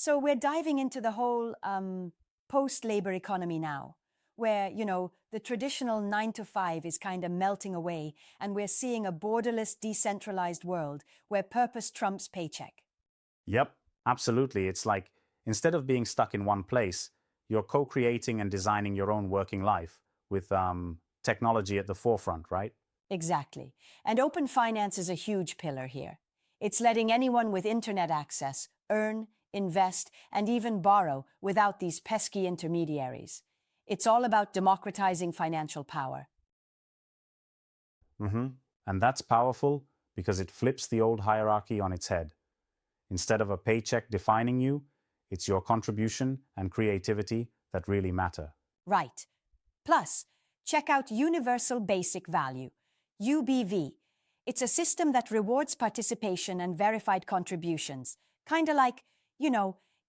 So we're diving into the whole post-labor economy now, where, the traditional 9 to 5 is kind of melting away, and we're seeing a borderless, decentralized world where purpose trumps paycheck. Yep, absolutely. It's like instead of being stuck in one place, you're co-creating and designing your own working life with technology at the forefront, right? Exactly. And open finance is a huge pillar here. It's letting anyone with internet access earn, invest, and even borrow without these pesky intermediaries. It's all about democratizing financial power. hmm And that's powerful because it flips the old hierarchy on its head. Instead of a paycheck defining you, it's your contribution and creativity that really matter. Right. Plus, check out Universal Basic Value, UBV. It's a system that rewards participation and verified contributions, kind of like,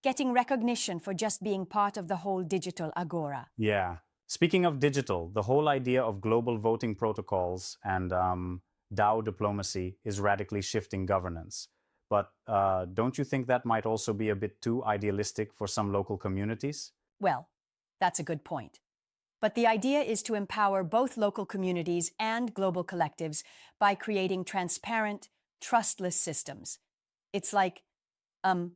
getting recognition for just being part of the whole digital agora. Yeah. Speaking of digital, the whole idea of global voting protocols and DAO diplomacy is radically shifting governance. But don't you think that might also be a bit too idealistic for some local communities? Well, that's a good point. But the idea is to empower both local communities and global collectives by creating transparent, trustless systems. It's like um,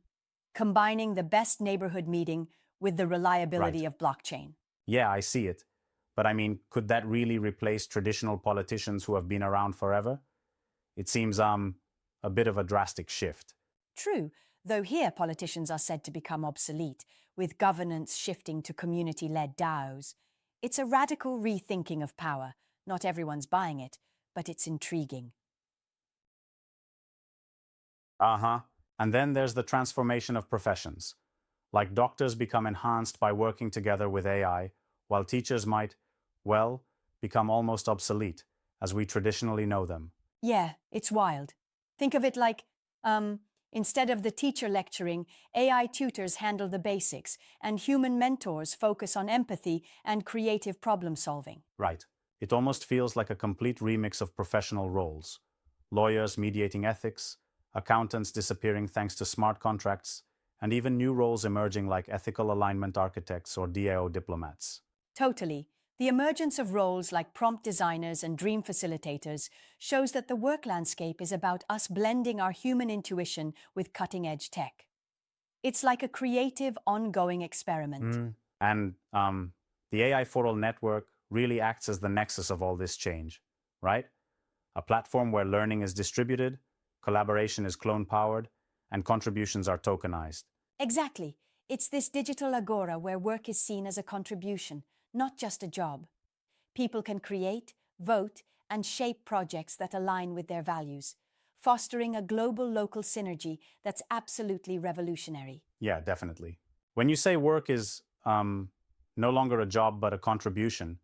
combining the best neighborhood meeting with the Right. reliability of blockchain. Yeah, I see it. But I mean, could that really replace traditional politicians who have been around forever? It seems a bit of a drastic shift. True, though here politicians are said to become obsolete, with governance shifting to community-led DAOs. It's a radical rethinking of power. Not everyone's buying it, but it's intriguing. Uh-huh. And then there's the transformation of professions. Like doctors become enhanced by working together with AI, while teachers might, well, become almost obsolete, as we traditionally know them. Yeah, it's wild. Think of it like, instead of the teacher lecturing, AI tutors handle the basics, and human mentors focus on empathy and creative problem solving. Right. It almost feels like a complete remix of professional roles. Lawyers mediating ethics, accountants disappearing thanks to smart contracts, and even new roles emerging like ethical alignment architects or DAO diplomats. Totally. The emergence of roles like prompt designers and dream facilitators shows that the work landscape is about us blending our human intuition with cutting-edge tech. It's like a creative, ongoing experiment. And the AI for All network really acts as the nexus of all this change, right? A platform where learning is distributed, collaboration is clone powered, and contributions are tokenized. Exactly. It's this digital agora where work is seen as a contribution, not just a job. People can create, vote, and shape projects that align with their values, fostering a global local synergy that's absolutely revolutionary. Yeah, definitely. When you say work is no longer a job but a contribution,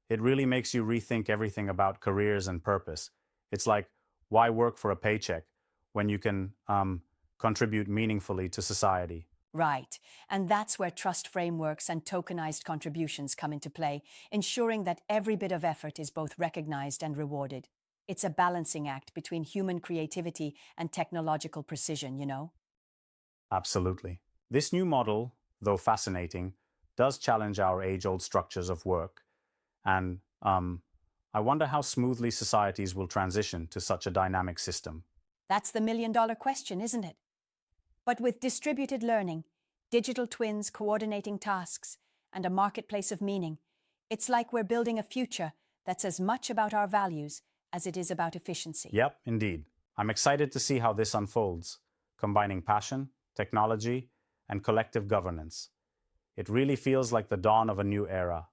it really makes you rethink everything about careers and purpose. It's like, why work for a paycheck when you can contribute meaningfully to society? Right. And that's where trust frameworks and tokenized contributions come into play, ensuring that every bit of effort is both recognized and rewarded. It's a balancing act between human creativity and technological precision. Absolutely. This new model, though fascinating, does challenge our age old structures of work. And I wonder how smoothly societies will transition to such a dynamic system. That's the million-dollar question, isn't it? But with distributed learning, digital twins coordinating tasks, and a marketplace of meaning, it's like we're building a future that's as much about our values as it is about efficiency. Yep, indeed. I'm excited to see how this unfolds, combining passion, technology, and collective governance. It really feels like the dawn of a new era.